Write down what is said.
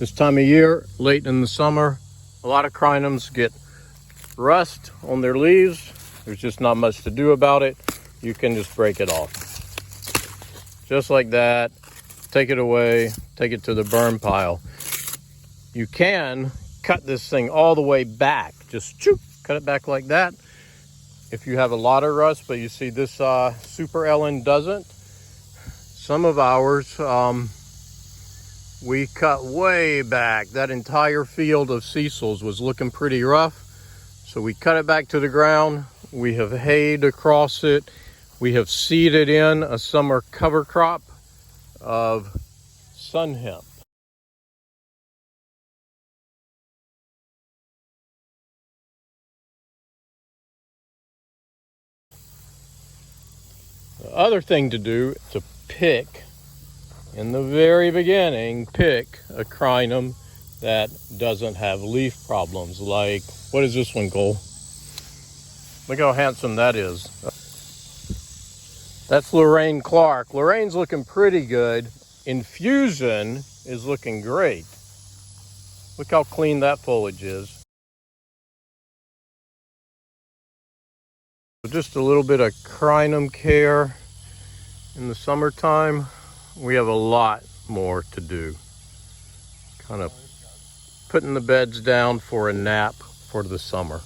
This time of year, late in the summer, a lot of crinums get rust on their leaves. There's just not much to do about it. You can just break it off. Just like that. Take it away, take it to the burn pile. You can cut this thing all the way back. Just cut it back like that. If you have a lot of rust, but you see this Super Ellen doesn't. Some of ours, we cut way back. That entire field of Cecil's was looking pretty rough. So we cut it back to the ground. We have hayed across it. We have seeded in a summer cover crop of sun hemp. The other thing to do is to pick, in the very beginning, pick a crinum that doesn't have leaf problems. Like, what is this one, Cole? Look how handsome that is. That's Lorraine Clark. Lorraine's looking pretty good. Infusion is looking great. Look how clean that foliage is. Just a little bit of crinum care in the summertime. We have a lot more to do. Kind of putting the beds down for a nap for the summer.